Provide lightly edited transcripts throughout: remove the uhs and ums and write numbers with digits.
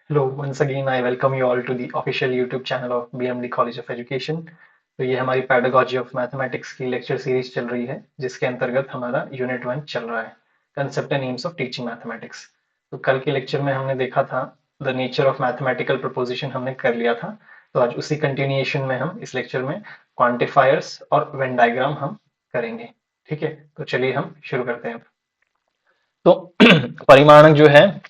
Hello, once again I welcome you all to the official YouTube channel of BMD College of Education। तो ये हमारी pedagogy of mathematics की lecture series चल रही है जिसके अंतर्गत हमारा यूनिट 1 चल रहा है, concept and AIIMS of teaching mathematics. तो कल के लेक्चर में हमने देखा था the nature of mathematical proposition हमने कर लिया था। तो आज उसी कंटिन्यूएशन में हम इस लेक्चर में क्वांटिफायर्स और वेन डायग्राम हम करेंगे। ठीक है, तो चलिए हम शुरू करते हैं। तो परिमाणक जो है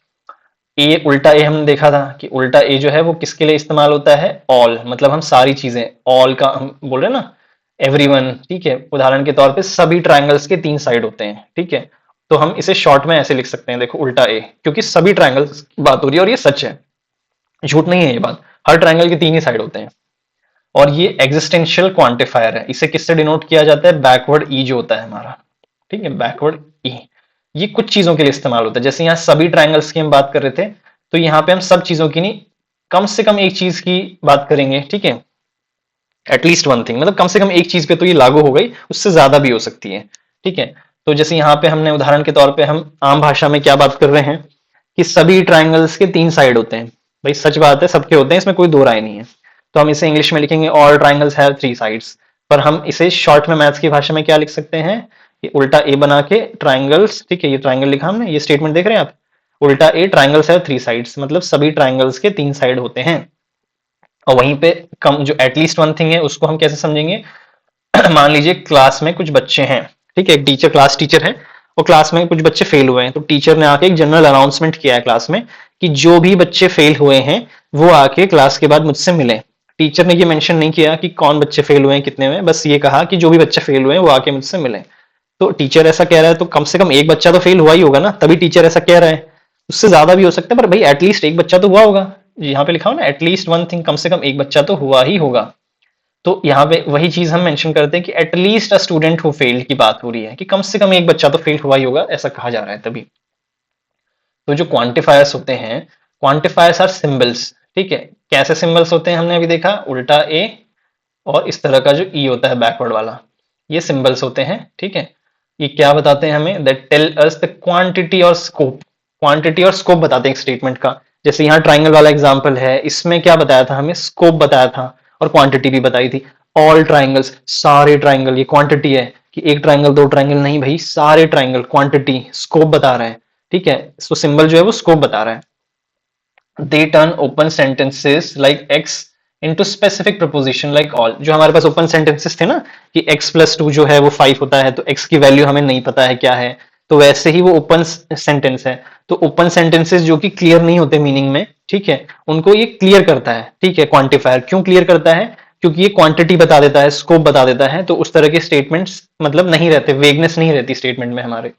ए, उल्टा ए हमने देखा था कि उल्टा ए जो है वो किसके लिए इस्तेमाल होता है, ऑल, मतलब हम सारी चीजें, ऑल का हम बोल रहे हैं ना, एवरीवन। ठीक है, उदाहरण के तौर पे सभी ट्रायंगल्स के 3 साइड होते हैं। ठीक है, तो हम इसे शॉर्ट में ऐसे लिख सकते हैं, देखो उल्टा ए, क्योंकि सभी ट्रायंगल्स की बात हो रही है और ये सच है, झूठ नहीं है ये बात। हर ट्रायंगल के 3 ही साइड होते हैं। और ये एग्जिस्टेंशियल क्वांटिफायर है। इसे किससे डिनोट किया जाता है, बैकवर्ड ई जो होता है हमारा। ठीक है, बैकवर्ड ई। ये कुछ चीजों के लिए इस्तेमाल होता है, जैसे यहाँ सभी ट्रायंगल्स की हम बात कर रहे थे, तो यहाँ पे हम सब चीजों की नहीं, कम से कम एक चीज की बात करेंगे। ठीक है, एटलीस्ट वन थिंग, मतलब कम से कम एक चीज पे तो ये लागू हो गई, उससे ज्यादा भी हो सकती है। ठीक है, तो जैसे यहाँ पे हमने उदाहरण के तौर पे हम आम भाषा में क्या बात कर रहे हैं कि सभी ट्राइंगल्स के 3 साइड होते हैं। भाई सच बात है, सबके होते हैं, इसमें कोई दो राय नहीं है। तो हम इसे इंग्लिश में लिखेंगे ऑल ट्राइंगल्स हैव 3 साइड्स। पर हम इसे शॉर्ट में मैथ्स की भाषा में क्या लिख सकते हैं कि उल्टा ए बना के ट्राइंगल्स, ठीक है, ये ट्राइंगल लिखा हमने, ये स्टेटमेंट देख रहे हैं आप, उल्टा ए ट्राइंगल्स हैव 3 साइड्स, मतलब सभी ट्राइंगल्स के 3 साइड होते हैं। और वहीं पे कम जो एटलीस्ट वन थिंग है उसको हम कैसे समझेंगे मान लीजिए क्लास में कुछ बच्चे हैं, ठीक है, एक टीचर, क्लास टीचर है, और क्लास में कुछ बच्चे फेल हुए हैं, तो टीचर ने आके एक जनरल अनाउंसमेंट किया है क्लास में कि जो भी बच्चे फेल हुए हैं वो आके क्लास के बाद मुझसे मिले। टीचर ने ये मेंशन नहीं किया कि कौन बच्चे फेल हुए हैं, कितने हुए हैं, बस ये कहा कि जो भी बच्चे फेल हुए हैं वो आके मुझसे मिले। तो टीचर ऐसा कह रहा है तो कम से कम एक बच्चा तो फेल हुआ ही होगा ना, तभी टीचर ऐसा कह रहा है। उससे ज्यादा भी हो सकता है, पर भाई एटलीस्ट एक बच्चा तो हुआ होगा। यहाँ पे लिखा हो ना, एटलीस्ट वन थिंग, कम से कम एक बच्चा तो हुआ ही होगा। तो यहाँ पे वही चीज हम मेंशन करते हैं कि at least a student who failed की बात हो रही है, कि कम से कम एक बच्चा तो फेल हुआ ही होगा, ऐसा कहा जा रहा है तभी। तो जो क्वांटिफायर्स होते हैं, क्वांटिफायर्स आर सिंबल्स। ठीक है, कैसे सिंबल्स होते हैं हमने अभी देखा, उल्टा ए और इस तरह का जो ई होता है बैकवर्ड वाला, ये सिंबल्स होते हैं। ठीक है, ये क्या बताते हैं हमें, that tell us the quantity और स्कोप। क्वांटिटी और स्कोप बताते हैं स्टेटमेंट का। जैसे यहाँ ट्राइंगल वाला एग्जांपल है, इसमें क्या बताया था हमें, स्कोप बताया था और क्वांटिटी भी बताई थी। ऑल ट्राइंगल्स, सारे ट्राइंगल, ये क्वांटिटी है कि एक ट्राइंगल दो ट्राइंगल नहीं भाई, सारे ट्राइंगल, क्वांटिटी, स्कोप बता रहा है। ठीक है, तो सिंबल जो है वो स्कोप बता रहा है। They turn open sentences like x into specific preposition like all. जो हमारे पास ओपन सेंटेंसेस थे ना कि x प्लस 2 जो है वो 5 होता है, तो x की वैल्यू हमें नहीं पता है क्या है, तो वैसे ही वो ओपन सेंटेंस है। तो ओपन सेंटेंसेस जो कि क्लियर नहीं होते मीनिंग में, ठीक है, उनको ये क्लियर करता है। ठीक है, क्वांटिफायर क्यों क्लियर करता है, क्योंकि ये क्वांटिटी बता देता है, स्कोप बता देता है, तो उस तरह के स्टेटमेंट्स मतलब नहीं रहते, वेगनेस नहीं रहती स्टेटमेंट में हमारे।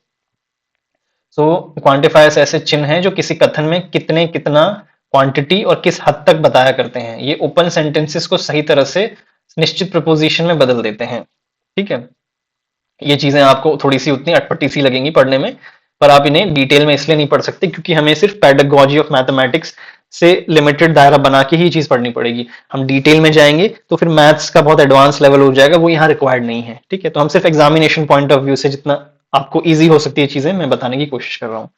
सो क्वांटिफायर्स ऐसे चिन्ह हैं जो किसी कथन में कितने, कितना, क्वांटिटी और किस हद तक बताया करते हैं। ये ओपन सेंटेंसेस को सही तरह से निश्चित प्रपोजिशन में बदल देते हैं। ठीक है, ये चीजें आपको थोड़ी सी उतनी अटपटी सी लगेंगी पढ़ने में, पर आप इन्हें डिटेल में इसलिए नहीं पढ़ सकते क्योंकि हमें सिर्फ पैडागॉजी ऑफ मैथमेटिक्स से लिमिटेड दायरा बना के ही चीज पढ़नी पड़ेगी। हम डिटेल में जाएंगे तो फिर मैथ्स का बहुत एडवांस लेवल हो जाएगा, वो यहाँ रिक्वायर्ड नहीं है। ठीक है, तो हम सिर्फ एग्जामिनेशन पॉइंट ऑफ व्यू से जितना आपको ईजी हो सकती है चीजें, मैं बताने की कोशिश कर रहा हूँ।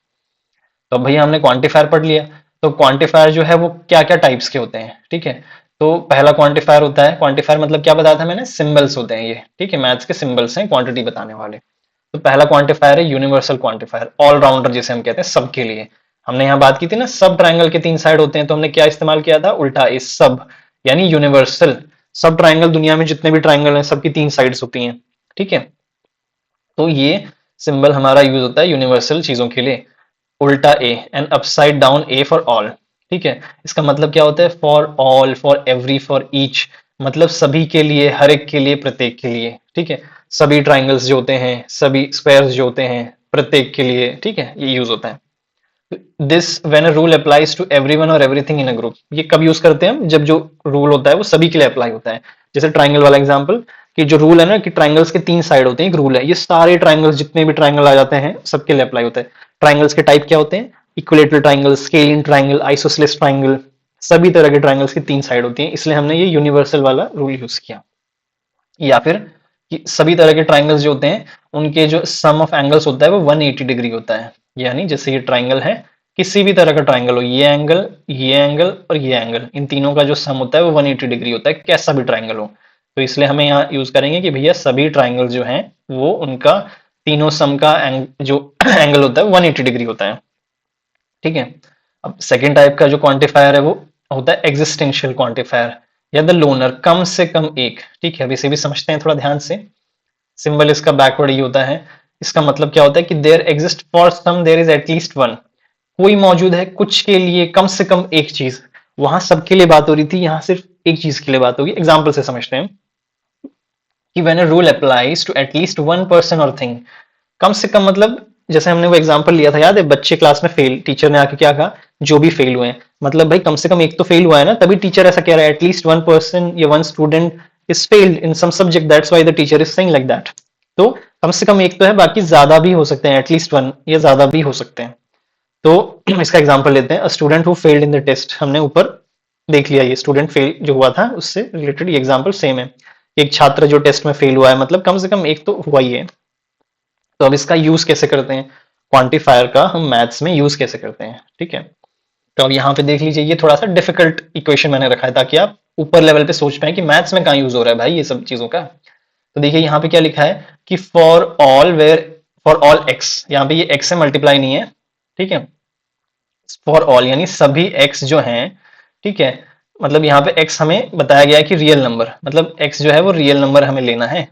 तो भैया हमने क्वांटिफायर पढ़ लिया। तो क्वांटिफायर जो है वो क्या क्या टाइप्स के होते हैं, ठीक है। तो पहला क्वांटिफायर होता है, क्वांटिफायर मतलब क्या बताया था मैंने, सिंबल्स होते हैं ये, ठीक है, मैथ्स के सिंबल्स हैं क्वांटिटी बताने वाले। तो पहला क्वांटिफायर है यूनिवर्सल क्वांटिफायर, ऑलराउंडर जिसे हम कहते हैं, सबके लिए। हमने यहाँ बात की थी ना, सब ट्राइंगल के 3 साइड होते हैं, तो हमने क्या इस्तेमाल किया था, उल्टा इस सब, यानी यूनिवर्सल। सब ट्राइंगल, दुनिया में जितने भी ट्राइंगल हैं सबकी 3 साइड्स होती हैं। ठीक है, तो ये सिंबल हमारा यूज होता है यूनिवर्सल चीजों के लिए। उल्टा A and upside down A for all. ठीक है, इसका मतलब क्या होता है, for all, for every, for each, मतलब सभी के लिए, हर एक के लिए, प्रत्येक के लिए। ठीक है, सभी ट्राइंगल्स जो होते हैं, सभी स्क्वायर्स जो होते हैं, प्रत्येक के लिए। ठीक है, ये यूज होता है। This when a rule applies to everyone और एवरीथिंग इन अ ग्रुप। ये कब यूज करते हैं हम, जब जो रूल होता है वो सभी के लिए अप्लाई होता है। जैसे ट्राइंगल वाला एग्जांपल, कि जो रूल है ना कि ट्राइंगल्स के 3 साइड होते हैं, एक रूल है, ये सारे ट्राइंगल्स जितने भी ट्राइंगल आ जाते हैं सबके लिए अप्लाई होता है। ट्राइंगल्स के टाइप क्या होते हैं, equilateral triangle, scalene triangle, isosceles triangle, सभी तरह के ट्राइंगल्स की 3 साइड होती हैं, इसलिए हमने ये यूनिवर्सल वाला रूल यूज किया। या फिर कि सभी तरह के ट्राइंगल्स जो होते हैं उनके जो सम ऑफ एंगल्स होता है वो 180 डिग्री होता है। यानी जैसे ये ट्राइंगल है, किसी भी तरह का ट्राइंगल हो, ये एंगल और ये एंगल, इन तीनों का जो सम होता है वो 180 डिग्री होता है, कैसा भी ट्राइंगल हो। तो इसलिए हमें यहाँ यूज करेंगे कि भैया सभी ट्राइंगल जो हैं वो उनका तीनों सम का जो एंगल होता है 180 डिग्री होता है। ठीक है। अब सेकेंड टाइप का जो क्वांटिफायर है वो होता है एग्जिस्टेंशियल क्वांटिफायर या द लोनर, कम से कम एक। ठीक है, अब इसे भी समझते हैं थोड़ा ध्यान से। सिंबल इसका बैकवर्ड ये होता है। इसका मतलब क्या होता है कि there exist for some there is at least one, कोई मौजूद है कुछ के लिए कम से कम एक चीज। वहां सबके लिए बात हो रही थी, यहां सिर्फ एक चीज के लिए बात होगी। एग्जाम्पल से समझते हैं कि when a rule applies to at least one person और थिंग, कम से कम मतलब जैसे हमने वो एग्जांपल लिया था, याद है, बच्चे क्लास में फेल, टीचर ने आके क्या कहा, जो भी फेल हुए हैं, मतलब भाई कम से कम एक तो फेल हुआ है ना, तभी टीचर ऐसा कह रहा है एटलीस्ट वन पर्सन या one student is failed in some subject, that's why the teacher is saying like that. तो कम से कम एक तो है, बाकी ज्यादा भी हो सकते हैं, एटलीस्ट वन या ज्यादा भी हो सकते हैं। तो इसका एग्जांपल लेते हैं, a student who failed in the test, हमने ऊपर देख लिया, ये स्टूडेंट फेल जो हुआ था उससे रिलेटेड ये एग्जांपल सेम है। एक छात्र जो टेस्ट में फेल हुआ है, मतलब कम से कम एक तो हुआ ही है। तो अब इसका यूज कैसे करते हैं, क्वांटिफायर का हम मैथ्स में यूज कैसे करते हैं। ठीक है, तो अब यहाँ पे देख लीजिए, ये थोड़ा सा डिफिकल्ट इक्वेशन मैंने रखा है ताकि आप ऊपर लेवल पे सोच पाए कि मैथ्स में कहाँ यूज हो रहा है भाई ये सब चीजों का। तो देखिए यहाँ पे क्या लिखा है कि फॉर ऑल एक्स, यहाँ पे ये एक्स से मल्टीप्लाई नहीं है। ठीक है, फॉर ऑल यानी सभी एक्स जो हैं। ठीक है, मतलब यहाँ पे एक्स हमें बताया गया है कि रियल नंबर, मतलब एक्स जो है वो रियल नंबर हमें लेना है।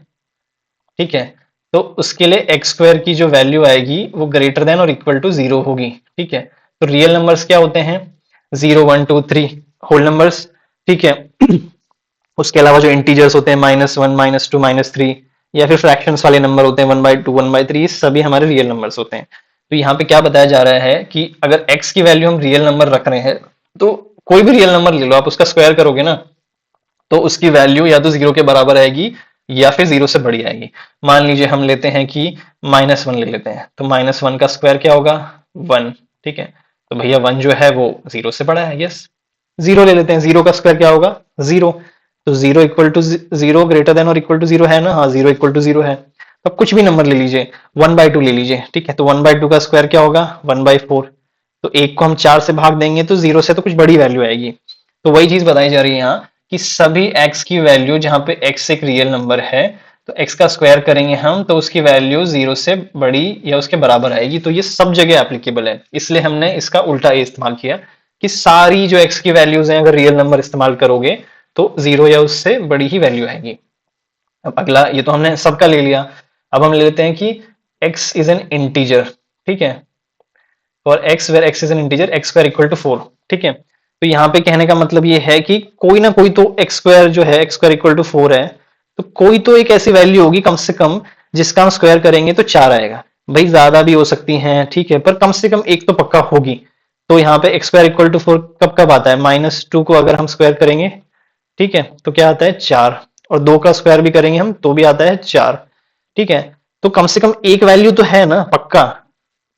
ठीक है, तो उसके लिए एक्स स्क्वायर की जो वैल्यू आएगी वो ग्रेटर देन और इक्वल टू जीरो होगी। ठीक है, तो रियल नंबर्स क्या होते हैं, 0 1 2 3 होल नंबर्स। ठीक है, उसके अलावा जो इंटीजर्स होते हैं -1 -2 -3, या फिर फ्रैक्शंस वाले नंबर होते हैं 1/2 1/3, ये सभी हमारे रियल नंबर्स होते हैं। तो यहाँ पे क्या बताया जा रहा है कि अगर x की वैल्यू हम रियल नंबर रख रहे हैं, तो कोई भी रियल नंबर ले लो आप, उसका स्क्वायर करोगे ना, तो उसकी वैल्यू या तो जीरो के बराबर आएगी या फिर जीरो से बड़ी आएगी। मान लीजिए हम लेते हैं कि -1 ले लेते हैं, तो -1 का स्क्वायर क्या होगा, 1। ठीक है, तो भैया 1 जो है वो जीरो से बड़ा है, यस। जीरो ले लेते हैं, जीरो का स्क्वायर क्या होगा, जीरो। तो zero equal to zero greater than और इक्वल टू जीरो है ना, हाँ, जीरो इक्वल टू जीरो है। अब कुछ भी नंबर ले लीजिए, 1/2 ले लीजिए। ठीक है, तो 1/2 का स्क्वायर क्या होगा, 1/4। तो एक को हम 4 से भाग देंगे तो जीरो से तो कुछ बड़ी वैल्यू आएगी। तो वही चीज बताई जा रही है यहाँ कि सभी x की वैल्यू, जहां पे x एक रियल नंबर है, तो x का स्क्वायर करेंगे हम तो उसकी वैल्यू जीरो से बड़ी या उसके बराबर आएगी। तो ये सब जगह एप्लीकेबल है, इसलिए हमने इसका उल्टा ये इस्तेमाल किया कि सारी जो x की वैल्यूज हैं अगर रियल नंबर इस्तेमाल करोगे तो जीरो या उससे बड़ी ही वैल्यू आएगी। अब अगला, ये तो हमने सबका ले लिया। अब हम ले लेते हैं कि x इज एन इंटीजर। ठीक है, for x where x is an integer x square equal to 4। ठीक है, तो यहाँ पे कहने का मतलब ये है कि कोई ना कोई तो x स्क्वायर जो है x स्क्वायर इक्वल टू 4 है, तो कोई तो एक ऐसी वैल्यू होगी कम से कम जिसका हम स्क्वायर करेंगे तो 4 आएगा। भाई ज्यादा भी हो सकती हैं, ठीक है, पर कम से कम एक तो पक्का होगी। तो यहाँ पे x स्क्वायर इक्वल टू 4 कब कब आता है, -2 को अगर हम स्क्वायर करेंगे, ठीक है, तो क्या आता है 4। और 2 का स्क्वायर भी करेंगे हम तो भी आता है 4। ठीक है, तो कम से कम एक वैल्यू तो है ना पक्का।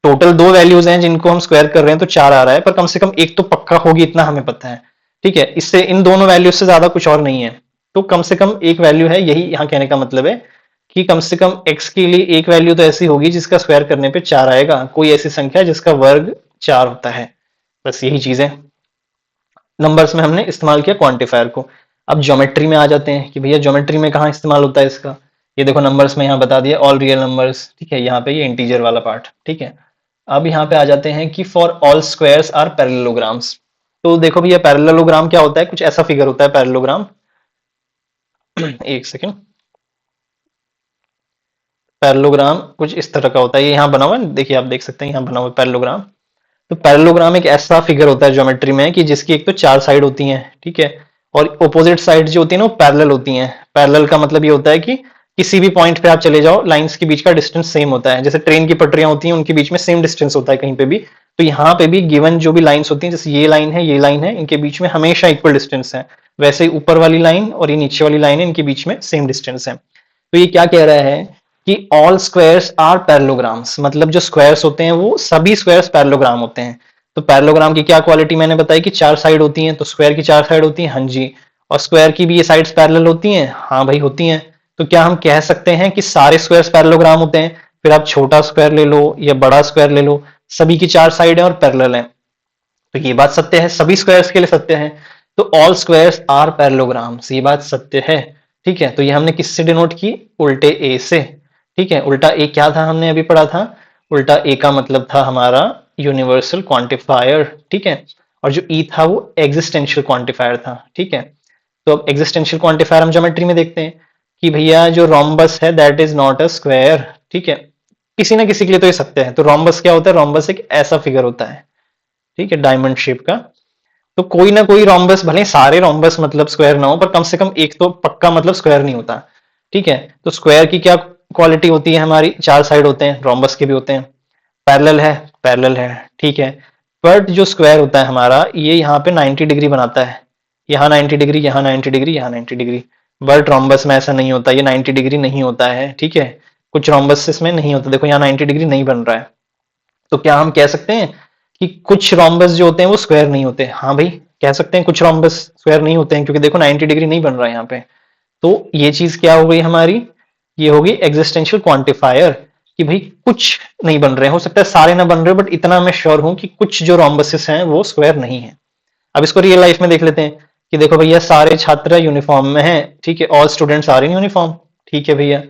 टोटल दो वैल्यूज हैं जिनको हम स्क्वायर कर रहे हैं तो 4 आ रहा है, पर कम से कम एक तो पक्का होगी, इतना हमें पता है। ठीक है, इससे इन दोनों वैल्यूज से ज्यादा कुछ और नहीं है। तो कम से कम एक वैल्यू है, यही यहाँ कहने का मतलब है कि कम से कम x के लिए एक वैल्यू तो ऐसी होगी जिसका स्क्वायर करने पे 4 आएगा, कोई ऐसी संख्या जिसका वर्ग 4 होता है। बस यही चीज है, नंबर्स में हमने इस्तेमाल किया क्वांटिफायर को। अब ज्योमेट्री में आ जाते हैं कि भैया ज्योमेट्री में कहाँ इस्तेमाल होता है इसका। ये देखो नंबर्स में यहाँ बता दिया, ऑल रियल नंबर्स। ठीक है, यहाँ पे ये इंटीजर वाला पार्ट। ठीक है, अब यहाँ पे आ जाते हैं कि for all squares are parallelograms. तो देखो भैया पैरेललोग्राम क्या होता है, कुछ ऐसा फिगर होता है पैरेललोग्राम। एक सेकेंड, पैरेललोग्राम कुछ इस तरह का होता है, ये यहाँ बना हुआ है, देखिए आप देख सकते हैं यहाँ बना हुआ है पैरेललोग्राम। तो पैरेललोग्राम एक ऐसा फिगर होता है ज्योमेट्री में कि जिसकी एक तो 4 साइड होती हैं, ठीक है, और ऑपोजिट साइड जो होती है ना वो पैरेलल होती हैं। पैरेलल का मतलब ये होता है कि किसी भी पॉइंट पे आप चले जाओ, लाइंस के बीच का डिस्टेंस सेम होता है। जैसे ट्रेन की पटरियां होती हैं, उनके बीच में सेम डिस्टेंस होता है कहीं पे भी। तो यहाँ पे भी गिवन जो भी लाइंस होती हैं, जैसे ये लाइन है, ये लाइन है, इनके बीच में हमेशा इक्वल डिस्टेंस है। वैसे ही ऊपर वाली लाइन और ये नीचे वाली लाइन है, इनके बीच में सेम डिस्टेंस है। तो ये क्या कह रहा है कि ऑल स्क्वायर्स आर पैरेललोग्राम्स, मतलब जो स्क्वायर्स होते हैं वो सभी स्क्वायर्स पैरेललोग्राम होते हैं। तो पैरेललोग्राम की क्या क्वालिटी मैंने बताई कि 4 साइड होती हैं, तो स्क्वायर की 4 साइड होती हैं, हाँ जी। और स्क्वायर की भी ये साइड्स पैरेलल होती हैं, हाँ भाई होती हैं। तो क्या हम कह सकते हैं कि सारे स्क्वायर्स पैरेललोग्राम होते हैं? फिर आप छोटा स्क्वायर ले लो या बड़ा स्क्वायर ले लो, सभी की 4 साइड है और पैरेलल है। तो ये बात सत्य है, सभी स्क्वायर्स के लिए सत्य है। तो ऑल स्क्वायर्स आर पैरेललोग्राम्स, ये बात सत्य है। ठीक है, तो ये हमने किससे डिनोट की? उल्टे ए से। ठीक है, उल्टा ए क्या था हमने अभी पढ़ा था? उल्टा ए का मतलब था हमारा यूनिवर्सल क्वांटिफायर। ठीक है, और जो ई था वो एग्जिस्टेंशियल क्वांटिफायर था। ठीक है, तो अब एग्जिस्टेंशियल क्वांटिफायर हम ज्योमेट्री में देखते हैं कि भैया जो रोम्बस है that is not a square. ठीक है, किसी ना किसी के लिए तो ये सत्य है। तो रोम्बस क्या होता है? रोम्बस एक ऐसा फिगर होता है, ठीक है, डायमंड शेप का। तो कोई ना कोई रोम्बस, भले सारे रोम्बस मतलब स्क्वायर ना हो, पर कम से कम एक तो पक्का मतलब स्क्वायर नहीं होता। ठीक है, तो स्क्वायर की क्या क्वालिटी होती है? हमारी 4 साइड होते हैं, रोम्बस के भी होते हैं। पैरेलल है, पैरेलल है। ठीक है, बट जो स्क्वायर होता है हमारा, ये यहाँ पे 90 डिग्री बनाता है। यहाँ 90 डिग्री, यहाँ 90 डिग्री, यहाँ 90 डिग्री। बट रोम्बस में ऐसा नहीं होता, ये 90 डिग्री नहीं होता है। ठीक है, कुछ रोम्बस इसमें नहीं होता, देखो यहाँ 90 डिग्री नहीं बन रहा है। तो क्या हम कह सकते हैं कि कुछ रोम्बस जो होते हैं वो स्क्वायर नहीं होते? हाँ भाई, कह सकते हैं कुछ रोम्बस स्क्वायर नहीं होते हैं, क्योंकि देखो 90 डिग्री नहीं बन रहा है यहाँ पे। तो ये चीज क्या हो गई हमारी? ये होगी एग्जिस्टेंशियल क्वांटिफायर, कि भाई कुछ नहीं बन रहे, हो सकता है सारे ना बन रहे, बट इतना मैं श्योर हूं कि कुछ जो रोम्बसेस हैं वो स्क्वायर नहीं है। अब इसको रियल लाइफ में देख लेते हैं कि देखो भैया सारे छात्र यूनिफॉर्म में हैं। ठीक है, all students are in uniform. ठीक है भैया,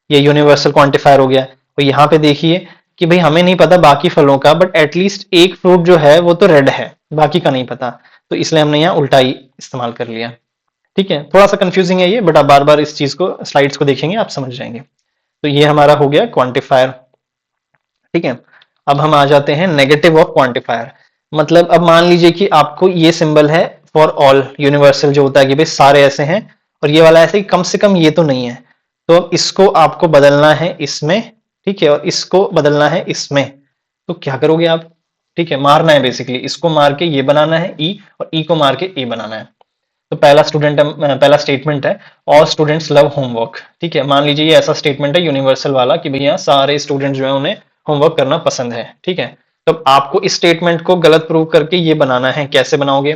ये यूनिवर्सल क्वांटिफायर हो गया। तो यहाँ पे देखिए कि भाई हमें नहीं पता बाकी फलों का, बट एटलीस्ट एक फ्रूट जो है वो तो रेड है, बाकी का नहीं पता। तो इसलिए हमने यहाँ उल्टा ही इस्तेमाल कर लिया। ठीक है, थोड़ा सा कंफ्यूजिंग है ये, बट आप बार बार इस चीज को, स्लाइड्स को देखेंगे आप समझ जाएंगे। तो ये हमारा हो गया क्वांटिफायर। ठीक है, अब हम आ जाते हैं नेगेटिव ऑफ क्वांटिफायर। मतलब अब मान लीजिए कि आपको ये सिंबल है फॉर ऑल यूनिवर्सल, जो होता है कि भाई सारे ऐसे हैं, और ये वाला ऐसे ही कम से कम ये तो नहीं है। तो अब इसको आपको बदलना है इसमें। ठीक है, और इसको बदलना है इसमें। तो क्या करोगे आप? ठीक है, मारना है बेसिकली, इसको मार के ये बनाना है ई, और ई को मार के ए बनाना है। तो पहला स्टेटमेंट है ऑल स्टूडेंट्स लव होमवर्क। ठीक है, मान लीजिए ये ऐसा स्टेटमेंट है यूनिवर्सल वाला कि भैया सारे स्टूडेंट जो है उन्हें होमवर्क करना पसंद है। ठीक है, तो आपको इस स्टेटमेंट को गलत प्रूव करके ये बनाना है। कैसे बनाओगे?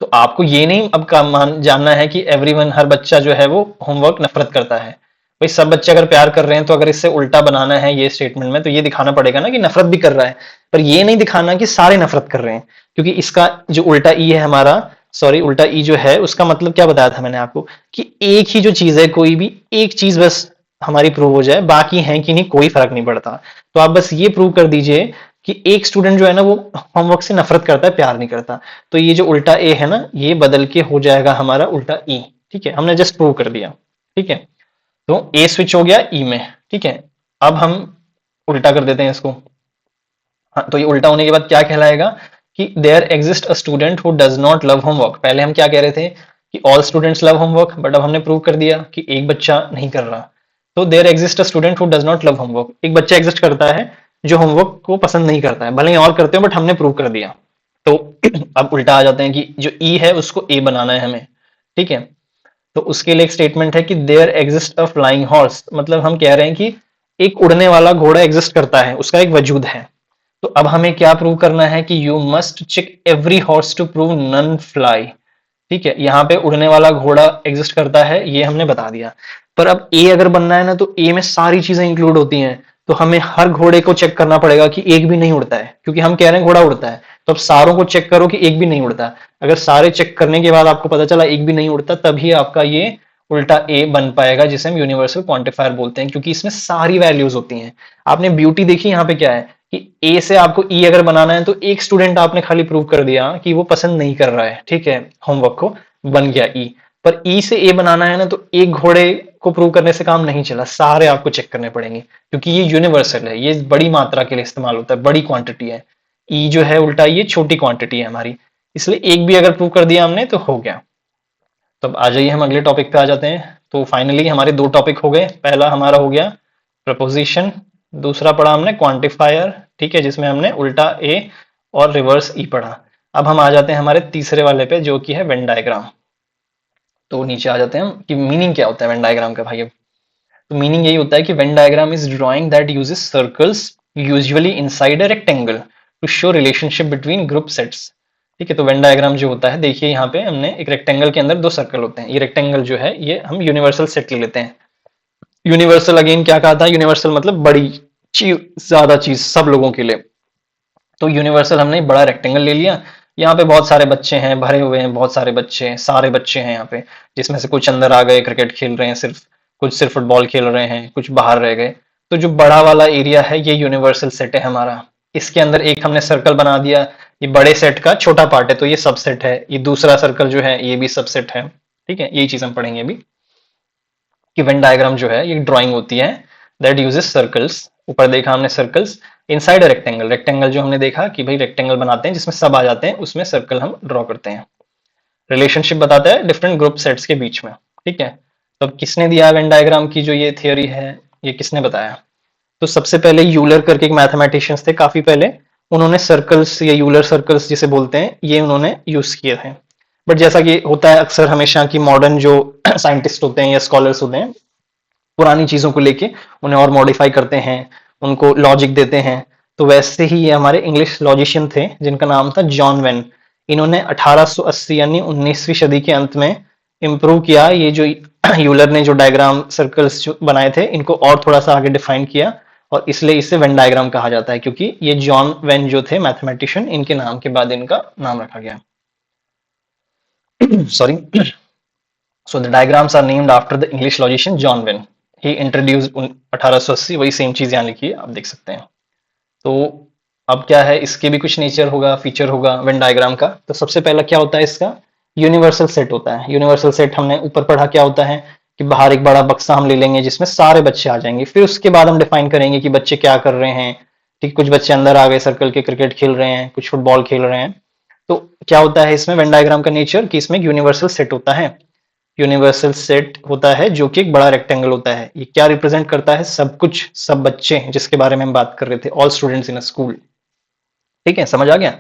तो आपको ये नहीं अब का मान जानना है कि एवरीवन, हर बच्चा जो है वो होमवर्क नफरत करता है। भाई सब बच्चे अगर प्यार कर रहे हैं, तो अगर इससे उल्टा बनाना है ये स्टेटमेंट में, तो ये दिखाना पड़ेगा ना कि नफरत भी कर रहा है, पर ये नहीं दिखाना कि सारे नफरत कर रहे हैं। क्योंकि इसका जो उल्टा ई है हमारा, सॉरी उल्टा ई जो है, उसका मतलब क्या बताया था मैंने आपको, कि एक ही जो चीज है, कोई भी एक चीज बस हमारी प्रूव हो जाए, बाकी है कि नहीं कोई फर्क नहीं पड़ता। तो आप बस ये प्रूव कर दीजिए कि एक स्टूडेंट जो है ना वो होमवर्क से नफरत करता है, प्यार नहीं करता। तो ये जो उल्टा ए है ना, ये बदल के हो जाएगा हमारा उल्टा ई। ठीक है, हमने जस्ट प्रूव कर दिया। ठीक है, तो ए स्विच हो गया ई में। ठीक है, अब हम उल्टा कर देते हैं इसको। हाँ, तो ये उल्टा होने के बाद क्या कहलाएगा कि there exist a student who does not love homework. पहले हम क्या कह रहे थे कि all students love homework, but अब हमने प्रूव कर दिया कि एक बच्चा नहीं कर रहा। तो there exist a student who does not love homework, एक बच्चा एग्जिस्ट करता है जो होमवर्क को पसंद नहीं करता है, भले ही और करते हो, बट हमने प्रूव कर दिया। तो अब उल्टा आ जाते हैं कि जो ई है उसको ए बनाना है हमें। ठीक है, तो उसके लिए एक स्टेटमेंट है कि there exist a flying horse, मतलब हम कह रहे हैं कि एक उड़ने वाला घोड़ा एग्जिस्ट करता है, उसका एक वजूद है। तो अब हमें क्या प्रूव करना है कि you must check every horse to prove none fly. ठीक है, यहाँ पे उड़ने वाला घोड़ा एग्जिस्ट करता है, ये हमने बता दिया। पर अब ए अगर बनना है ना, तो ए में सारी चीजें इंक्लूड होती हैं। तो हमें हर घोड़े को चेक करना पड़ेगा कि एक भी नहीं उड़ता है, क्योंकि हम कह रहे हैं घोड़ा उड़ता है। तो अब सारों को चेक करो कि एक भी नहीं उड़ता। अगर सारे चेक करने के बाद आपको पता चला एक भी नहीं उड़ता, तभी आपका ये उल्टा ए बन पाएगा, जिसे हम यूनिवर्सल क्वांटिफायर बोलते हैं, क्योंकि इसमें सारी वैल्यूज होती हैं। आपने ब्यूटी देखी यहाँ पे क्या है कि ए से आपको ई अगर बनाना है, तो एक स्टूडेंट आपने खाली प्रूव कर दिया कि वो पसंद नहीं कर रहा है, ठीक है, होमवर्क को, बन गया ई। पर ई से ए बनाना है ना, तो एक घोड़े को प्रूव करने से काम नहीं चला, सारे आपको चेक करने पड़ेंगे, क्योंकि ये यूनिवर्सल है, ये बड़ी मात्रा के लिए इस्तेमाल होता है, बड़ी क्वांटिटी है। ई जो है उल्टा, ये छोटी क्वांटिटी है हमारी, इसलिए एक भी अगर प्रूव कर दिया हमने तो हो गया। तो अब आ जाइए हम अगले टॉपिक पे आ जाते हैं। तो फाइनली हमारे दो टॉपिक हो गए, पहला हमारा हो गया प्रपोजिशन, दूसरा पढ़ा हमने क्वांटिफायर। ठीक है, जिसमें हमने उल्टा ए और रिवर्स ई पढ़ा। अब हम आ जाते हैं हमारे तीसरे वाले पे, जो कि है वेन डायग्राम। तो नीचे आ जाते हैं हम कि मीनिंग क्या होता है वेन डायग्राम का भाई। अब तो मीनिंग यही होता है कि Venn diagram is drawing that uses circles usually inside a rectangle to show relationship between group sets. ठीक है। तो वेन डायग्राम जो होता है, देखिए यहाँ पे हमने एक रेक्टेंगल के अंदर दो सर्कल होते हैं। ये रेक्टेंगल जो है ये हम यूनिवर्सल सेट ले लेते हैं। यूनिवर्सल अगेन क्या कहा था, यूनिवर्सल मतलब बड़ी चीज, ज्यादा चीज, सब लोगों के लिए। तो यूनिवर्सल हमने बड़ा रेक्टेंगल ले लिया। यहाँ पे बहुत सारे बच्चे हैं, भरे हुए हैं, बहुत सारे बच्चे हैं, सारे बच्चे हैं यहाँ पे, जिसमें से कुछ अंदर आ गए क्रिकेट खेल रहे हैं सिर्फ, कुछ सिर्फ फुटबॉल खेल रहे हैं, कुछ बाहर रह गए। तो जो बड़ा वाला एरिया है ये यूनिवर्सल सेट है हमारा। इसके अंदर एक हमने सर्कल बना दिया, ये बड़े सेट का छोटा पार्ट है तो ये सबसेट है। ये दूसरा सर्कल जो है ये भी सबसेट है। ठीक है, यही चीज हम पढ़ेंगे अभी कि वेन डायग्राम जो है ये ड्राइंग होती है दैट यूजेस सर्कल्स। ऊपर देखा हमने circles inside a rectangle. Rectangle जो हमने देखा कि भाई रेक्टेंगल बनाते हैं जिसमें सब आ जाते हैं, उसमें सर्कल हम ड्रॉ करते हैं। रिलेशनशिप बताता है डिफरेंट ग्रुप सेट्स के बीच में। ठीक है, तो अब किसने दिया वेन डायग्राम की जो ये थियोरी है, ये किसने बताया? तो सबसे पहले यूलर करके एक मैथमेटिशियंस थे काफी पहले, उन्होंने सर्कल्स या यूलर सर्कल्स जिसे बोलते हैं ये उन्होंने यूज किए थे। बट जैसा कि होता है अक्सर हमेशा कि मॉडर्न जो साइंटिस्ट होते हैं या स्कॉलर्स होते हैं, पुरानी चीजों को लेके उन्हें और मॉडिफाई करते हैं, उनको लॉजिक देते हैं। तो वैसे ही ये हमारे इंग्लिश लॉजिशियन थे जिनका नाम था जॉन वेन। इन्होंने 1880 यानी 19वीं सदी के अंत में इम्प्रूव किया ये जो यूलर ने जो डायग्राम सर्कल्स जो बनाए थे इनको और थोड़ा सा आगे डिफाइन किया, और इसलिए इसे वेन डायग्राम कहा जाता है क्योंकि ये जॉन वेन जो थे मैथमेटिशियन, इनके नाम के बाद इनका नाम रखा गया। Sorry. So the diagrams are named after the English logician John Venn. He introduced 1880, वही सेम चीज यहाँ लिखी है, आप देख सकते हैं। तो अब क्या है, इसके भी कुछ नेचर होगा, फीचर होगा वेन डायग्राम का। तो सबसे पहला क्या होता है इसका, यूनिवर्सल सेट होता है। यूनिवर्सल सेट हमने ऊपर पढ़ा क्या होता है कि बाहर एक बड़ा बक्सा हम ले लेंगे जिसमें सारे बच्चे आ जाएंगे, फिर उसके बाद हम डिफाइन करेंगे कि बच्चे क्या कर रहे हैं। ठीक, कुछ बच्चे अंदर आ गए सर्कल के, क्रिकेट खेल रहे हैं, कुछ फुटबॉल खेल रहे हैं। तो क्या होता है इसमें वेन डायग्राम का नेचर कि इसमें यूनिवर्सल सेट होता है। यूनिवर्सल सेट होता है जो कि एक बड़ा रेक्टेंगल होता है। ये क्या रिप्रेजेंट करता है, सब कुछ, सब बच्चे जिसके बारे में हम बात कर रहे थे, all students in a school. ठीक है, समझ आ गया।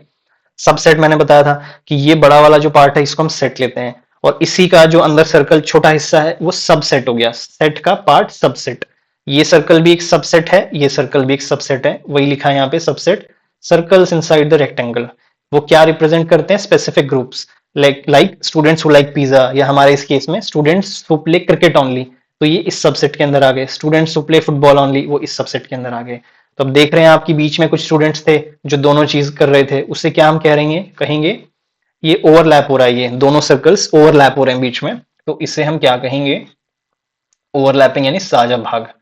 सबसेट मैंने बताया था कि ये बड़ा वाला जो पार्ट है इसको हम सेट लेते हैं, और इसी का जो अंदर सर्कल छोटा हिस्सा है वो सबसेट हो गया। सेट का पार्ट सबसेट। ये सर्कल भी एक सबसेट है, ये सर्कल भी एक सबसेट है, वही लिखा है यहाँ पे subset. Circles inside the rectangle वो क्या रिप्रेजेंट करते हैं, specific groups, like students who like pizza, या हमारे इस केस में students who play cricket only, तो ये इस सबसेट के अंदर आ गए। Students who play football only, वो इस सबसेट के अंदर आ गए। तो अब देख रहे हैं आपकी बीच में कुछ स्टूडेंट्स थे जो दोनों चीज कर रहे थे, उससे क्या हम कह रहे हैं, कहेंगे ये ओवरलैप हो रहा है, ये दोनों सर्कल्स ओवरलैप हो रहे हैं बीच में, तो इसे हम क्या कहेंगे, ओवरलैपिंग यानी साझा भाग।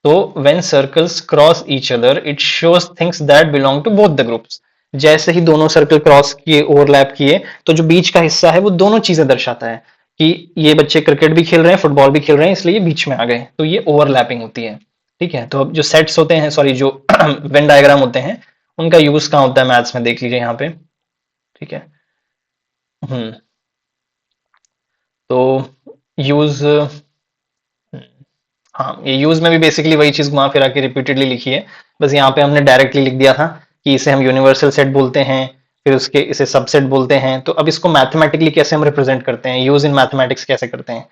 तो when circles cross each other it shows things that belong to both the groups. जैसे ही दोनों सर्कल क्रॉस किए, ओवरलैप किए, तो जो बीच का हिस्सा है वो दोनों चीजें दर्शाता है कि ये बच्चे क्रिकेट भी खेल रहे हैं, फुटबॉल भी खेल रहे हैं, इसलिए ये बीच में आ गए, तो ये ओवरलैपिंग होती है। ठीक है, तो अब जो सेट्स होते हैं, सॉरी जो वेन डायग्राम होते हैं, उनका यूज कहाँ होता है मैथ्स में, देख लीजिए यहाँ पे। ठीक है। हम्म। तो यूज, हाँ, ये यूज में भी बेसिकली वही चीज घुमा फिरा के रिपीटेडली लिखी है। बस यहाँ पे हमने डायरेक्टली लिख दिया था कि इसे हम यूनिवर्सल सेट बोलते हैं, फिर उसके इसे सबसेट बोलते हैं। तो अब इसको मैथमेटिकली कैसे हम रिप्रेजेंट करते हैं, यूज इन मैथमेटिक्स कैसे करते हैं।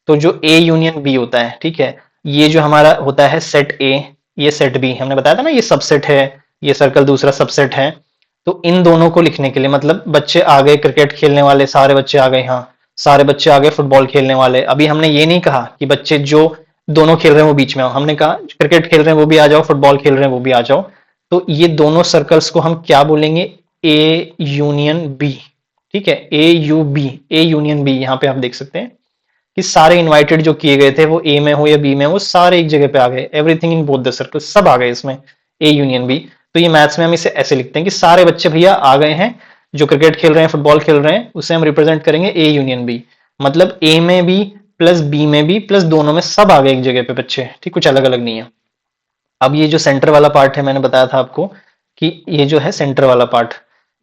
तो जो ए यूनियन बी होता है, ठीक है, ये जो हमारा होता है सेट ए, ये सेट बी, हमने बताया था ना ये सबसेट है, ये सर्कल दूसरा सबसेट है। तो इन दोनों को लिखने के लिए, मतलब बच्चे आ गए क्रिकेट खेलने वाले, सारे बच्चे आ गए, हाँ सारे बच्चे आ गए फुटबॉल खेलने वाले। अभी हमने ये नहीं कहा कि बच्चे जो दोनों खेल रहे हैं वो बीच में आओ, हमने कहा क्रिकेट खेल रहे हैं वो भी आ जाओ, फुटबॉल खेल रहे हैं वो भी आ जाओ। तो ये दोनों सर्कल्स को हम क्या बोलेंगे, ए यूनियन बी। ठीक है, A U B, A union B. यहाँ पे आप देख सकते हैं कि सारे इनवाइटेड जो किए गए थे वो ए में हो या बी में हो, सारे एक जगह पे आ गए, everything in both the circle, सब आ गए इसमें, ए यूनियन बी। तो ये मैथ्स में हम इसे ऐसे लिखते हैं कि सारे बच्चे भैया आ गए हैं जो क्रिकेट खेल रहे हैं, फुटबॉल खेल रहे हैं, उसे हम रिप्रेजेंट करेंगे ए यूनियन बी। मतलब ए में भी प्लस बी में भी प्लस दोनों में सब आ गए एक जगह पे बच्चे, ठीक, कुछ अलग अलग नहीं है। अब ये जो सेंटर वाला पार्ट है, मैंने बताया था आपको कि ये जो है सेंटर वाला पार्ट,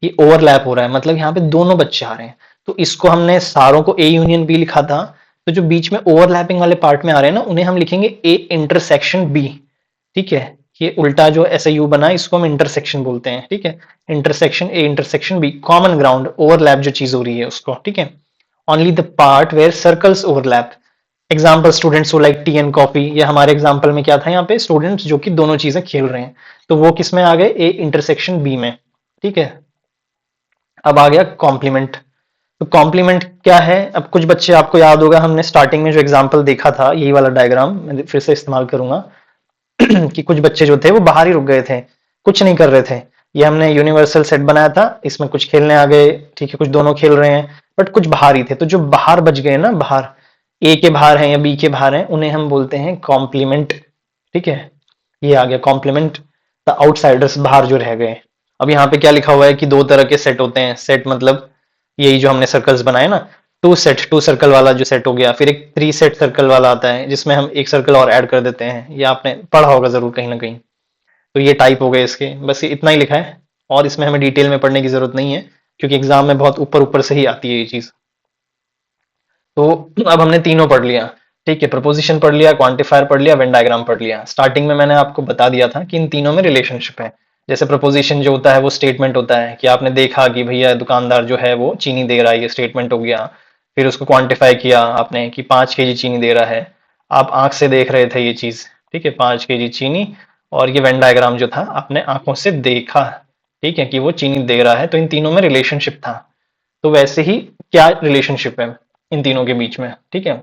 ये ओवरलैप हो रहा है, मतलब यहाँ पे दोनों बच्चे आ रहे हैं। तो इसको हमने सारों को ए यूनियन बी लिखा था, तो जो बीच में ओवरलैपिंग वाले पार्ट में आ रहे हैं ना, उन्हें हम लिखेंगे ए इंटरसेक्शन बी। ठीक है, ये उल्टा जो ऐसे यू बना इसको हम इंटरसेक्शन बोलते हैं। ठीक है, intersection A intersection B, common ground, overlap जो चीज हो रही है उसको। ठीक है, only the part where circles overlap. Example students like tea and coffee, या हमारे एग्जाम्पल में क्या था यहाँ पे, स्टूडेंट्स जो कि दोनों चीजें खेल रहे हैं, तो वो किस में आ गए, ए इंटरसेक्शन बी में। ठीक है, अब आ गया कॉम्प्लीमेंट। तो कॉम्प्लीमेंट क्या है? अब कुछ बच्चे, आपको याद होगा हमने स्टार्टिंग में जो एग्जांपल देखा था, यही वाला डायग्राम मैं फिर से इस्तेमाल करूंगा कि कुछ बच्चे जो थे वो बाहर ही रुक गए थे, कुछ नहीं कर रहे थे। ये हमने यूनिवर्सल सेट बनाया था, इसमें कुछ खेलने आ गए, ठीक है, कुछ दोनों खेल रहे हैं, बट कुछ बाहर ही थे। तो जो बाहर बच गए ना, बाहर ए के बाहर हैं या बी के बाहर हैं, उन्हें हम बोलते हैं कॉम्प्लीमेंट। ठीक है, ये आ गया कॉम्प्लीमेंट, द आउटसाइडर्स, बाहर जो रह गए। अब यहाँ पे क्या लिखा हुआ है कि दो तरह के सेट होते हैं। सेट मतलब यही जो हमने सर्कल्स बनाए ना, टू सेट, टू सर्कल वाला जो सेट हो गया, फिर एक थ्री सेट सर्कल वाला आता है जिसमें हम एक सर्कल और ऐड कर देते हैं। ये आपने पढ़ा होगा जरूर कहीं ना कहीं। तो ये टाइप हो गए इसके, बस ये इतना ही लिखा है, और इसमें हमें डिटेल में पढ़ने की जरूरत नहीं है, क्योंकि एग्जाम में बहुत ऊपर ऊपर से ही आती है ये चीज। तो अब हमने तीनों पढ़ लिया, ठीक है, प्रपोजिशन पढ़ लिया, क्वांटिफायर पढ़ लिया, वेन डायग्राम पढ़ लिया। स्टार्टिंग में मैंने आपको बता दिया था कि इन तीनों में रिलेशनशिप है। जैसे प्रपोजिशन जो होता है वो स्टेटमेंट होता है कि आपने देखा कि भैया दुकानदार जो है वो चीनी दे रहा है, ये स्टेटमेंट हो गया। फिर उसको क्वांटिफाई किया आपने कि 5 kg चीनी दे रहा है, आप आंख से देख रहे थे ये चीज, ठीक है, 5 kg चीनी। और ये वेन डायग्राम जो था आपने आंखों से देखा, ठीक है, कि वो चीनी दे रहा है। तो इन तीनों में रिलेशनशिप था। तो वैसे ही क्या रिलेशनशिप है इन तीनों के बीच में, ठीक है।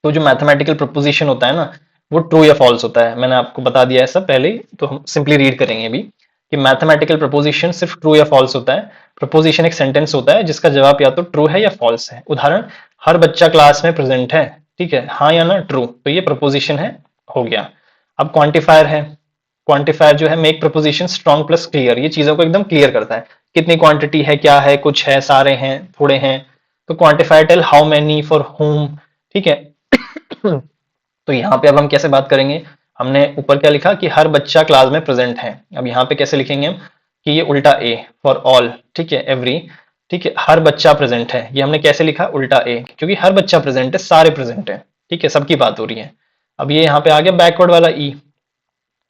तो जो मैथमेटिकल प्रपोजिशन होता है ना, वो ट्रू या फॉल्स होता है। मैंने आपको बता दिया है सब पहले ही, तो हम सिंपली रीड करेंगे अभी कि मैथमेटिकल प्रपोजिशन सिर्फ ट्रू या फॉल्स होता है। प्रपोजिशन एक सेंटेंस होता है जिसका जवाब या तो ट्रू है या फॉल्स है। उदाहरण, हर बच्चा क्लास में प्रेजेंट है, ठीक है, हाँ या ना, ट्रू, तो ये प्रपोजिशन है, हो गया। अब क्वांटिफायर है। क्वांटिफायर जो है, make preposition strong plus clear, ये चीजों को एकदम क्लियर करता है। कितनी क्वांटिटी है, क्या है, कुछ है, सारे हैं, थोड़े हैं। तो quantifier tell how many, for whom, ठीक है। तो यहाँ पे अब हम कैसे बात करेंगे? हमने ऊपर क्या लिखा कि हर बच्चा क्लास में प्रेजेंट है। अब यहाँ पे कैसे लिखेंगे हम कि ये उल्टा ए, फॉर ऑल, ठीक है, एवरी, ठीक है, हर बच्चा प्रेजेंट है। ये हमने कैसे लिखा उल्टा ए, क्योंकि हर बच्चा प्रेजेंट है, सारे प्रेजेंट है, ठीक है, सबकी बात हो रही है। अब ये यहाँ पे आ गया बैकवर्ड वाला ई।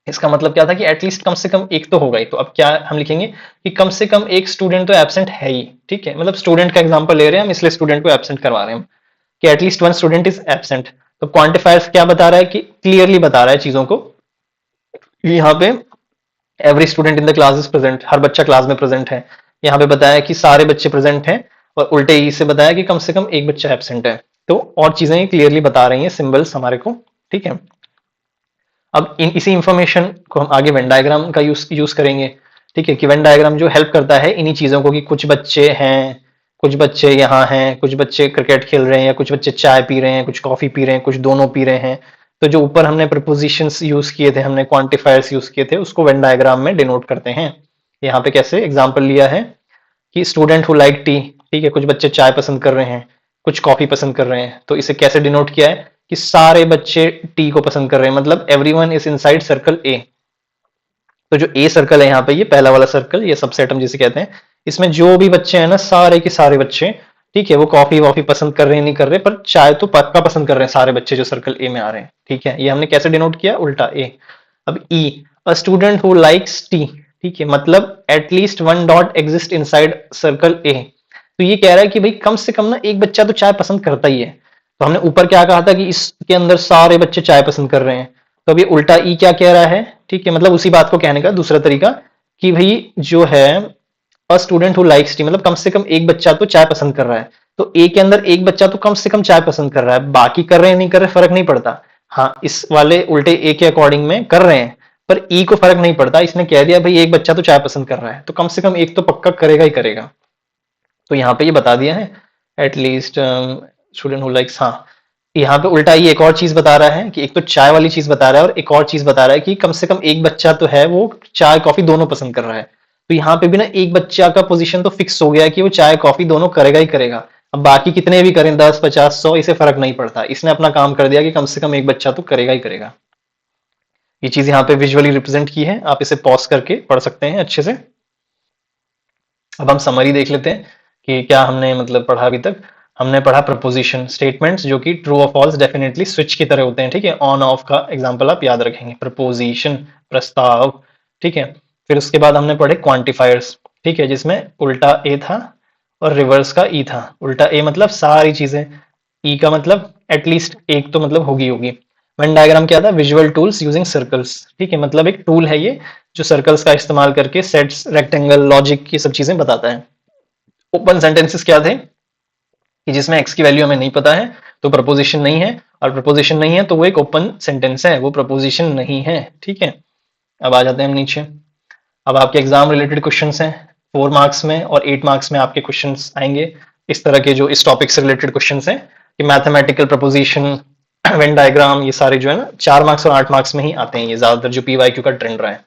इसका मतलब क्या था कि एटलीस्ट कम से कम एक तो होगा ही। तो अब क्या हम लिखेंगे कि कम से कम एक स्टूडेंट तो एब्सेंट है ही, ठीक है, मतलब स्टूडेंट का एग्जांपल ले रहे हैं हम, इसलिए स्टूडेंट को एब्सेंट करवा रहे हैं हम कि at least one student is absent. तो क्वांटिफायर क्या बता रहा है कि क्लियरली बता रहा है चीजों को। यहाँ पे every student in the class is present, हर बच्चा क्लास में प्रेजेंट है। यहाँ पे बताया कि सारे बच्चे प्रेजेंट हैं, और उल्टे ई से बताया कि कम से कम एक बच्चा एब्सेंट है। तो और चीजें क्लियरली बता रही हैं सिंबल्स हमारे को, ठीक है। अब इसी इंफॉर्मेशन को हम आगे वेन डायग्राम का यूज करेंगे, ठीक है, कि वेन डायग्राम जो हेल्प करता है इन्हीं चीजों को, कि कुछ बच्चे हैं, कुछ बच्चे यहाँ हैं, कुछ बच्चे क्रिकेट खेल रहे हैं, या कुछ बच्चे चाय पी रहे हैं, कुछ कॉफी पी रहे हैं, कुछ दोनों पी रहे हैं। तो जो ऊपर हमने प्रपोजिशंस यूज किए थे, हमने क्वांटिफायर्स यूज किए थे, उसको वेन डायग्राम में डिनोट करते हैं। यहाँ पे कैसे एग्जाम्पल लिया है कि स्टूडेंट हु लाइक टी, ठीक है, कुछ बच्चे चाय पसंद कर रहे हैं, कुछ कॉफी पसंद कर रहे हैं। तो इसे कैसे डिनोट किया है कि सारे बच्चे टी को पसंद कर रहे हैं, मतलब everyone is inside circle A. तो जो ए सर्कल है यहाँ पे, ये पहला वाला सर्कल, ये सबसेट हम जिसे कहते हैं, इसमें जो भी बच्चे हैं ना, सारे के सारे बच्चे, ठीक है, वो कॉफी वॉफी पसंद कर रहे हैं नहीं कर रहे, पर चाय तो पक्का पसंद कर रहे हैं सारे बच्चे जो सर्कल ए में आ रहे हैं, ठीक है। ये हमने कैसे डिनोट किया, उल्टा ए। अब E, a student who likes T, ठीक है, मतलब at least one dot exist inside circle A. तो ये कह रहा है कि भाई कम से कम ना एक बच्चा तो चाय पसंद करता ही है। तो हमने ऊपर क्या कहा था कि इसके अंदर सारे बच्चे चाय पसंद कर रहे हैं। तो अभी उल्टा ई क्या कह रहा है, ठीक है, मतलब उसी बात को कहने का दूसरा तरीका कि भाई जो है, अ स्टूडेंट हु लाइक्स टी, मतलब कम से कम एक बच्चा तो चाय पसंद कर रहा है। तो ए के अंदर एक बच्चा तो कम से कम चाय पसंद कर रहा है, बाकी कर रहे हैं नहीं कर रहे फर्क नहीं पड़ता। हाँ, इस वाले उल्टे ए के अकॉर्डिंग में कर रहे हैं, पर ई को फर्क नहीं पड़ता। इसने कह दिया भाई एक बच्चा तो चाय पसंद कर रहा है, तो कम से कम एक तो पक्का करेगा ही करेगा। तो यहाँ पे ये बता दिया है, एटलीस्ट स्टूडेंट हु लाइक्स। हाँ, यहाँ पे उल्टा ये एक और चीज बता रहा है कि एक तो चाय वाली चीज बता रहा है, और एक और चीज बता रहा है कि कम से कम एक बच्चा तो है वो चाय कॉफी दोनों पसंद कर रहा है। तो यहाँ पे भी ना एक बच्चा का पोजीशन तो फिक्स हो गया है कि वो चाय कॉफी दोनों करेगा ही करेगा। अब बाकी कितने भी करें, 10 50 100, इसे फर्क नहीं पड़ता। इसने अपना काम कर दिया कि कम से कम एक बच्चा तो करेगा ही करेगा। ये चीज यहाँ पे विजुअली रिप्रेजेंट की है, आप इसे पॉज करके पढ़ सकते हैं अच्छे से। अब हम समरी देख लेते हैं कि क्या हमने मतलब पढ़ा अभी तक। हमने पढ़ा प्रपोजिशन स्टेटमेंट्स जो कि ट्रू और फॉल्स डेफिनेटली स्विच की तरह होते हैं, ठीक है। ऑन ऑफ का एग्जांपल आप याद रखेंगे, प्रपोजिशन प्रस्ताव, ठीक है। फिर उसके बाद हमने पढ़े क्वांटिफायर्स, ठीक है, जिसमें उल्टा ए था और रिवर्स का ई था। उल्टा ए मतलब सारी चीजें, ई का मतलब एटलीस्ट एक तो मतलब होगी होगी। वेन डायग्राम क्या था, विजुअल टूल्स यूजिंग सर्कल्स, ठीक है, मतलब एक टूल है ये जो सर्कल्स का इस्तेमाल करके सेट्स, रेक्टेंगल, लॉजिक, ये सब चीजें बताता है। ओपन सेंटेंसेस क्या थे कि जिसमें एक्स की वैल्यू हमें नहीं पता है तो प्रपोजिशन नहीं है, और प्रपोजिशन नहीं है तो वो एक ओपन सेंटेंस है, वो प्रपोजिशन नहीं है। ठीक है, अब आ जाते हैं हम नीचे। अब आपके एग्जाम रिलेटेड क्वेश्चंस हैं 4 मार्क्स में, और 8 मार्क्स में आपके क्वेश्चंस आएंगे इस तरह के, जो इस टॉपिक से रिलेटेड क्वेश्चंस हैं कि मैथमेटिकल प्रपोजिशन, वेन डायग्राम, ये सारे जो है ना 4 मार्क्स और 8 मार्क्स में ही आते हैं ये ज्यादातर, जो पीवाईक्यू का ट्रेंड रहा है।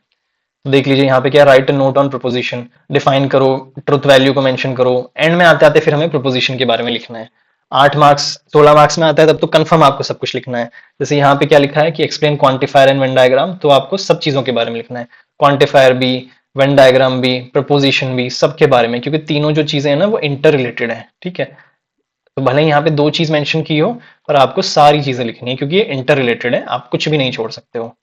तो देख लीजिए यहाँ पे क्या, right note on preposition, define करो, ट्रुथ वैल्यू को मेंशन करो, एंड में आते आते फिर हमें प्रपोजिशन के बारे में लिखना है। 8 मार्क्स 16 मार्क्स में आता है तब तो कंफर्म आपको सब कुछ लिखना है। जैसे यहाँ पे क्या लिखा है कि explain quantifier and Venn diagram, तो आपको सब चीजों के बारे में लिखना है, क्वांटिफायर भी, वेन डायग्राम भी, प्रपोजिशन भी, सबके बारे में, क्योंकि तीनों जो चीजें हैं ना वो इंटर रिलेटेड है। ठीक है, तो भले ही यहाँ पे 2 चीज मेंशन की हो, पर आपको सारी चीजें लिखनी है क्योंकि ये इंटर रिलेटेड है, आप कुछ भी नहीं छोड़ सकते हो।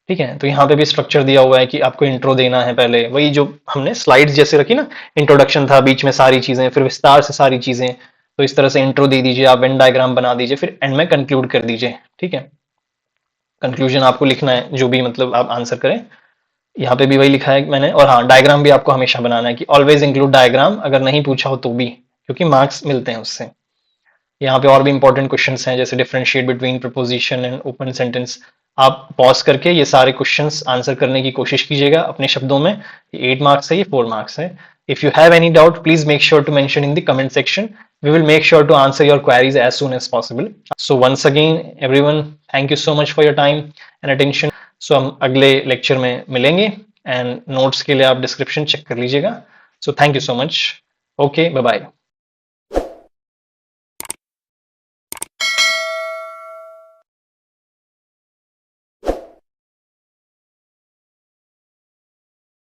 ठीक है, तो यहाँ पे भी स्ट्रक्चर दिया हुआ है कि आपको इंट्रो देना है, पहले वही जो हमने स्लाइड्स जैसे रखी ना, इंट्रोडक्शन था, बीच में सारी चीजें, फिर विस्तार से सारी चीजें, तो इस तरह से इंट्रो दे दीजिए आप, वेन डायग्राम बना दीजिए, फिर एंड में कंक्लूड कर दीजिए। ठीक है, कंक्लूजन आपको लिखना है, जो भी मतलब आप आंसर करें। यहाँ पे भी वही लिखा है मैंने, और हाँ डायग्राम भी आपको हमेशा बनाना है कि ऑलवेज इंक्लूड डायग्राम, अगर नहीं पूछा हो तो भी, क्योंकि मार्क्स मिलते हैं उससे। यहाँ पे और भी इंपॉर्टेंट क्वेश्चंस हैं, जैसे differentiate between preposition and open sentence. आप पॉज करके ये सारे क्वेश्चंस आंसर करने की कोशिश कीजिएगा अपने शब्दों में। ये 8 मार्क्स है, ये 4 मार्क्स है। If you have any doubt please make sure to mention in the comment section, we will make sure to answer your queries as soon as possible. So once again everyone, thank you so much for your time and attention. So हम अगले lecture में मिलेंगे, and notes के लिए आप description check कर लीजिएगा। So thank you so much, okay, bye bye.